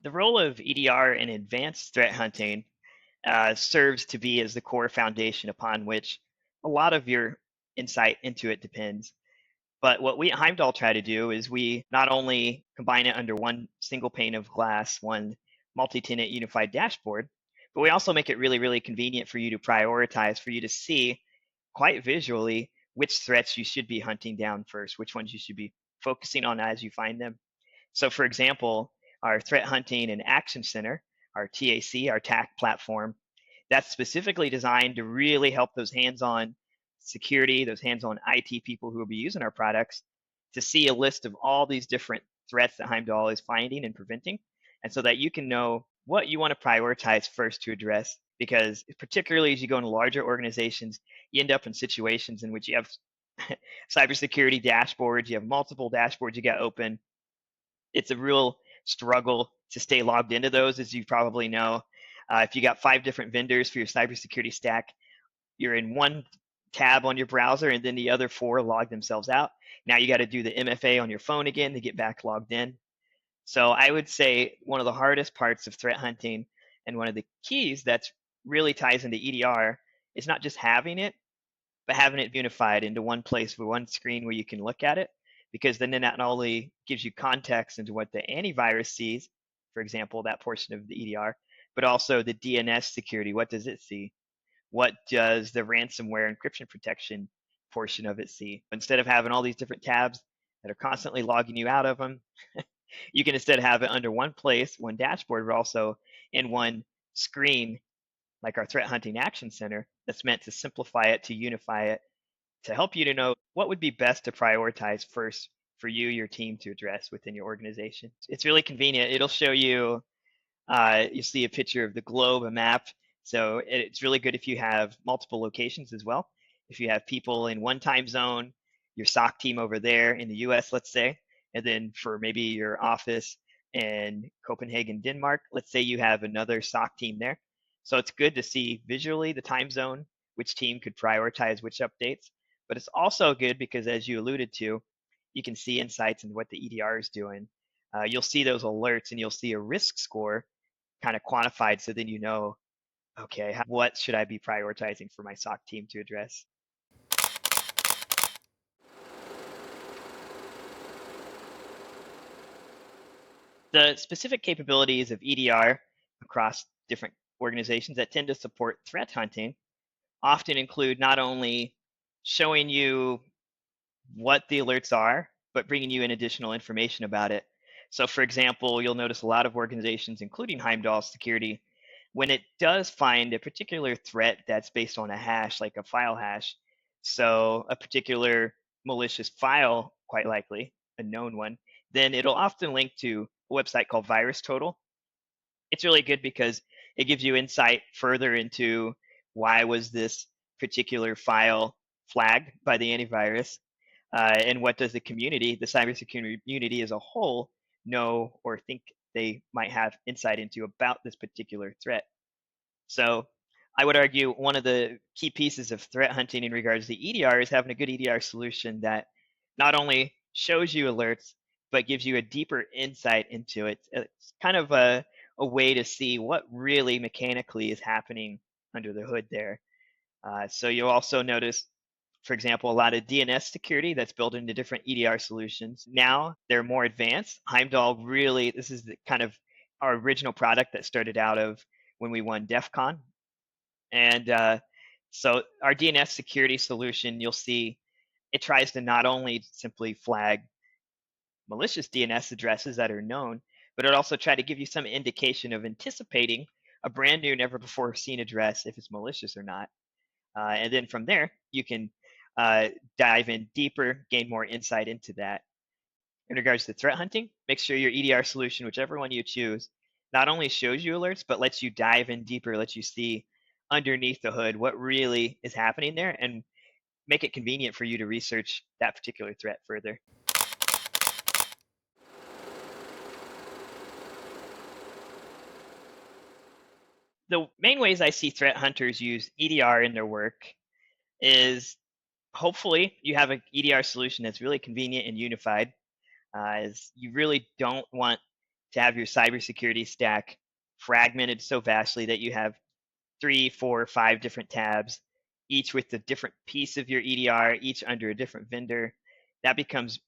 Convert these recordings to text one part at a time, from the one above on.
The role of EDR in advanced threat hunting serves to be as the core foundation upon which a lot of your insight into it depends. But what we at Heimdall try to do is we not only combine it under one single pane of glass, one multi-tenant unified dashboard, but we also make it really, really convenient for you to prioritize, for you to see quite visually which threats you should be hunting down first, which ones you should be focusing on as you find them. So, for example, our Threat Hunting and Action Center, our TAC, our TAC platform, that's specifically designed to really help those hands-on security, those hands-on IT people who will be using our products to see a list of all these different threats that Heimdall is finding and preventing, and so that you can know what you want to prioritize first to address. Because particularly as you go into larger organizations, you end up in situations in which you have cybersecurity dashboards, you have multiple dashboards you got open. It's a real struggle to stay logged into those, as you probably know. If you got 5 different vendors for your cybersecurity stack, you're in one tab on your browser and then the other 4 log themselves out. Now you got to do the MFA on your phone again to get back logged in. So I would say one of the hardest parts of threat hunting and one of the keys that really ties into EDR is not just having it, but having it unified into one place with one screen where you can look at it, because then it not only gives you context into what the antivirus sees, for example, that portion of the EDR, but also the DNS security. What does it see? What does the ransomware encryption protection portion of it see? Instead of having all these different tabs that are constantly logging you out of them, you can instead have it under one place, one dashboard, but also in one screen, like our Threat Hunting Action Center, that's meant to simplify it, to unify it, to help you to know what would be best to prioritize first for you, your team to address within your organization. It's really convenient. It'll show you, you see a picture of the globe, a map. So it's really good if you have multiple locations as well. If you have people in one time zone, your SOC team over there in the US, let's say, and then for maybe your office in Copenhagen, Denmark, let's say you have another SOC team there. So it's good to see visually the time zone, which team could prioritize which updates. But it's also good because, as you alluded to, you can see insights into what the EDR is doing. You'll see those alerts and you'll see a risk score kind of quantified, so then you know, okay, what should I be prioritizing for my SOC team to address? The specific capabilities of EDR across different organizations that tend to support threat hunting often include not only showing you what the alerts are, but bringing you in additional information about it. So, for example, you'll notice a lot of organizations, including Heimdall Security, when it does find a particular threat that's based on a hash, like a file hash, so a particular malicious file, quite likely, a known one, then it'll often link to a website called Virus Total. It's really good because it gives you insight further into why was this particular file flagged by the antivirus, and what does the community, the cybersecurity community as a whole, know or think they might have insight into about this particular threat. So I would argue one of the key pieces of threat hunting in regards to EDR is having a good EDR solution that not only shows you alerts, but gives you a deeper insight into it. It's kind of a way to see what really mechanically is happening under the hood there. So you'll also notice, for example, a lot of DNS security that's built into different EDR solutions. Now they're more advanced. Heimdall really, this is the kind of our original product that started out of when we won DEF CON. And so our DNS security solution, you'll see it tries to not only simply flag malicious DNS addresses that are known, but it also try to give you some indication of anticipating a brand new, never before seen address if it's malicious or not. And then from there, you can dive in deeper, gain more insight into that. In regards to threat hunting, make sure your EDR solution, whichever one you choose, not only shows you alerts, but lets you dive in deeper, lets you see underneath the hood what really is happening there, and make it convenient for you to research that particular threat further. The main ways I see threat hunters use EDR in their work is hopefully you have an EDR solution that's really convenient and unified, as you really don't want to have your cybersecurity stack fragmented so vastly that you have 3, 4, 5 different tabs, each with a different piece of your EDR, each under a different vendor. That becomes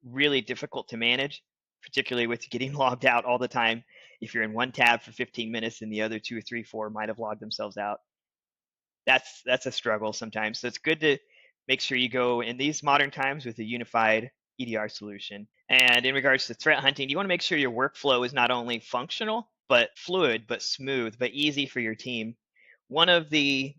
really difficult to manage, particularly with getting logged out all the time. If you're in one tab for 15 minutes and the other 2 or 3, 4 might have logged themselves out, that's a struggle sometimes. So it's good to make sure you go in these modern times with a unified EDR solution. And in regards to threat hunting, you want to make sure your workflow is not only functional, but fluid, but smooth, but easy for your team. One of the,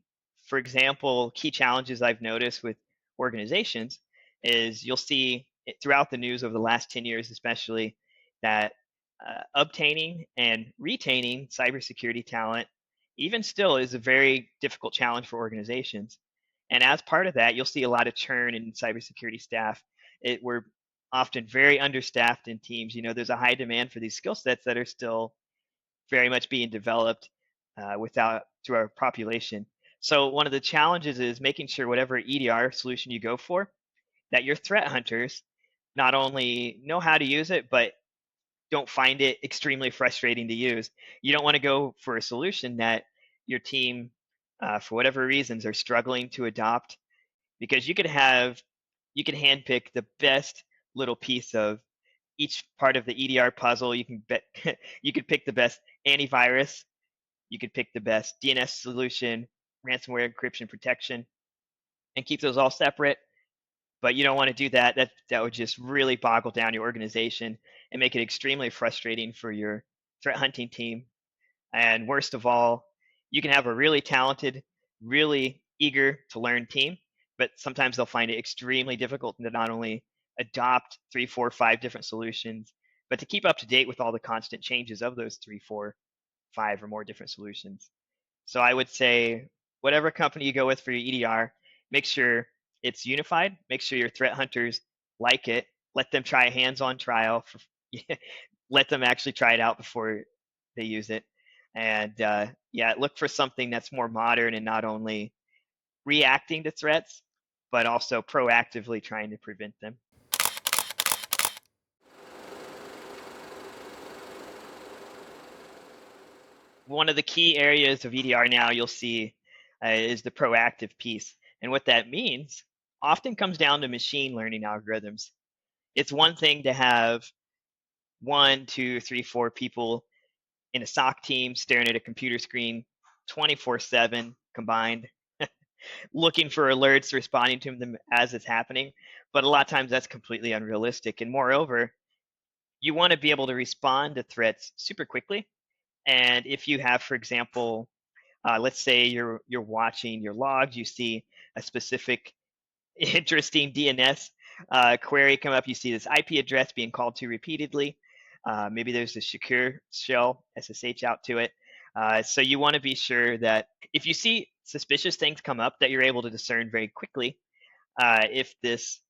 for example, key challenges I've noticed with organizations is you'll see it throughout the news over the last 10 years, especially, that obtaining and retaining cybersecurity talent, even still, is a very difficult challenge for organizations. And as part of that, you'll see a lot of churn in cybersecurity staff. We're often very understaffed in teams. There's a high demand for these skill sets that are still very much being developed without through our population. So one of the challenges is making sure whatever EDR solution you go for, that your threat hunters not only know how to use it, but don't find it extremely frustrating to use. You don't want to go for a solution that your team, for whatever reasons, are struggling to adopt, because you can handpick the best little piece of each part of the EDR puzzle. You can you could pick the best antivirus, you could pick the best DNS solution, ransomware encryption protection, and keep those all separate. But you don't want to do that. That would just really boggle down your organization and make it extremely frustrating for your threat hunting team. And worst of all, you can have a really talented, really eager to learn team, but sometimes they'll find it extremely difficult to not only adopt 3, 4, 5 different solutions, but to keep up to date with all the constant changes of those 3, 4, 5 or more different solutions. So I would say whatever company you go with for your EDR, make sure it's unified. Make sure your threat hunters like it. Let them try a hands-on trial. Let them actually try it out before they use it. And yeah, look for something that's more modern and not only reacting to threats, but also proactively trying to prevent them. One of the key areas of EDR now you'll see is the proactive piece. And what that means often comes down to machine learning algorithms. It's one thing to have 1, 2, 3, 4 people in a SOC team staring at a computer screen 24/7 combined, looking for alerts, responding to them as it's happening. But a lot of times that's completely unrealistic. And moreover, you want to be able to respond to threats super quickly. And if you have, for example, let's say you're watching your logs, you see a specific interesting DNS query come up. You see this IP address being called to repeatedly. Maybe there's a secure shell SSH out to it. So you want to be sure that if you see suspicious things come up, that you're able to discern very quickly if this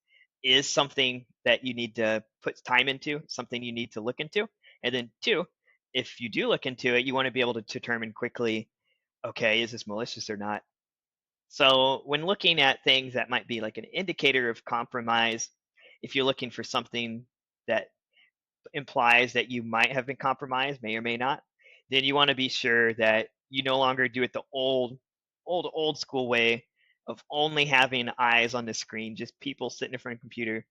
is something that you need to put time into, something you need to look into. And then 2, if you do look into it, you want to be able to determine quickly, okay, is this malicious or not? So when looking at things that might be like an indicator of compromise, if you're looking for something that implies that you might have been compromised, may or may not, then you want to be sure that you no longer do it the old school way of only having eyes on the screen, just people sitting in front of a computer.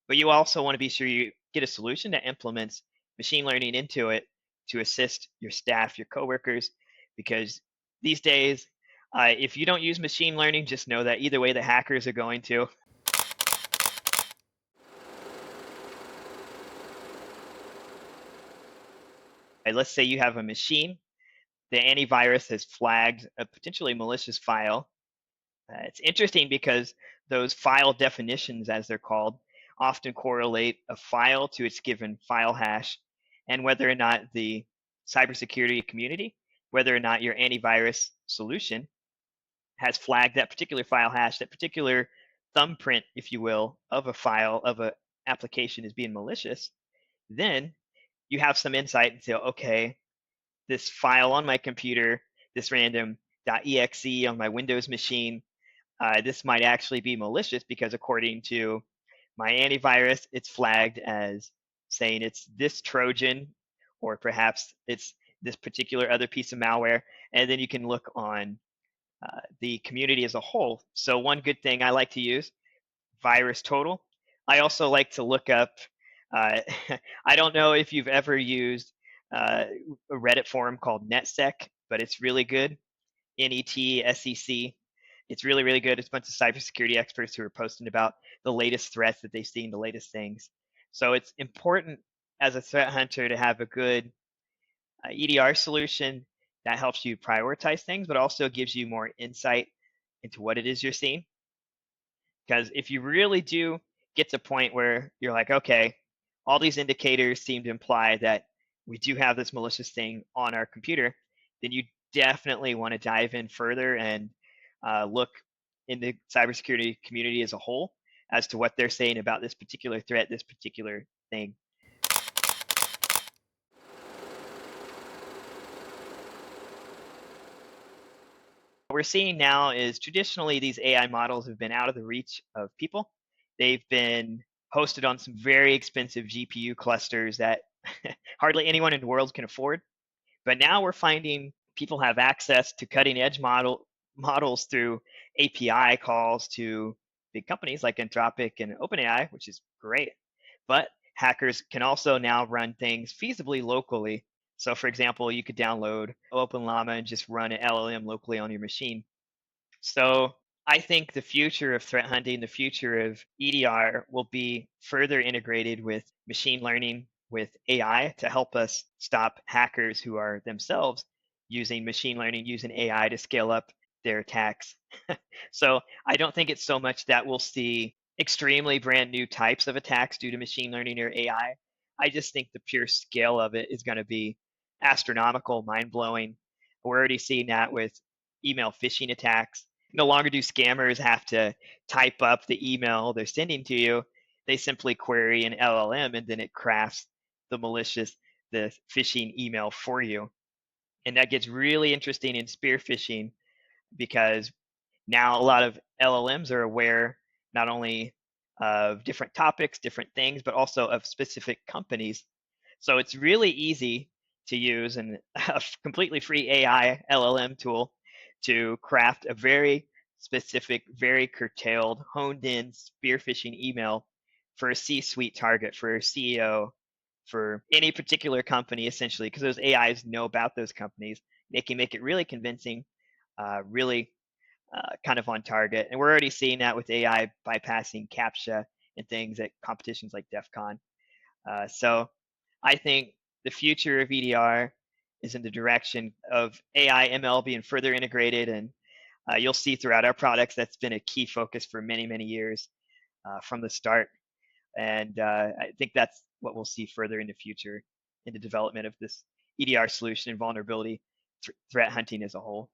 But you also want to be sure you get a solution that implements machine learning into it to assist your staff, your coworkers, because these days, if you don't use machine learning, just know that either way the hackers are going to. Let's say you have a machine, the antivirus has flagged a potentially malicious file. It's interesting because those file definitions, as they're called, often correlate a file to its given file hash, and whether or not the cybersecurity community, whether or not your antivirus solution has flagged that particular file hash, that particular thumbprint, if you will, of a file, of an application is being malicious, then you have some insight into, okay, this file on my computer, this random .exe on my Windows machine, this might actually be malicious because according to my antivirus, it's flagged as saying it's this Trojan or perhaps it's this particular other piece of malware. And then you can look on the community as a whole. So one good thing I like to use, virus total. I also like to look up, uh, I don't know if you've ever used uh, a Reddit forum called NetSec, but it's really good. NETSEC. It's really, really good. It's a bunch of cybersecurity experts who are posting about the latest threats that they've seen, the latest things. So it's important as a threat hunter to have a good EDR solution that helps you prioritize things, but also gives you more insight into what it is you're seeing. Because if you really do get to a point where you're like, okay, all these indicators seem to imply that we do have this malicious thing on our computer, then you definitely want to dive in further and look in the cybersecurity community as a whole as to what they're saying about this particular threat, this particular thing. What we're seeing now is traditionally these AI models have been out of the reach of people. They've been hosted on some very expensive GPU clusters that hardly anyone in the world can afford. But now we're finding people have access to cutting edge models through API calls to big companies like Anthropic and OpenAI, which is great. But hackers can also now run things feasibly locally. So, for example, you could download OpenLlama and just run an LLM locally on your machine. So I think the future of threat hunting, the future of EDR will be further integrated with machine learning, with AI to help us stop hackers who are themselves using machine learning, using AI to scale up their attacks. So I don't think it's so much that we'll see extremely brand new types of attacks due to machine learning or AI. I just think the pure scale of it is going to be astronomical, mind blowing. We're already seeing that with email phishing attacks. No longer do scammers have to type up the email they're sending to you. They simply query an LLM and then it crafts the phishing email for you. And that gets really interesting in spear phishing because now a lot of LLMs are aware not only of different topics, different things, but also of specific companies. So it's really easy to use a completely free AI LLM tool to craft a very specific, very curtailed, honed in spear phishing email for a C-suite target, for a CEO, for any particular company, essentially, because those AIs know about those companies. They can make it really convincing, really kind of on target. And we're already seeing that with AI bypassing CAPTCHA and things at competitions like DEF CON. So I think the future of EDR is in the direction of AI ML being further integrated. And you'll see throughout our products that's been a key focus for many, many years from the start. And I think that's what we'll see further in the future in the development of this EDR solution and vulnerability threat hunting as a whole.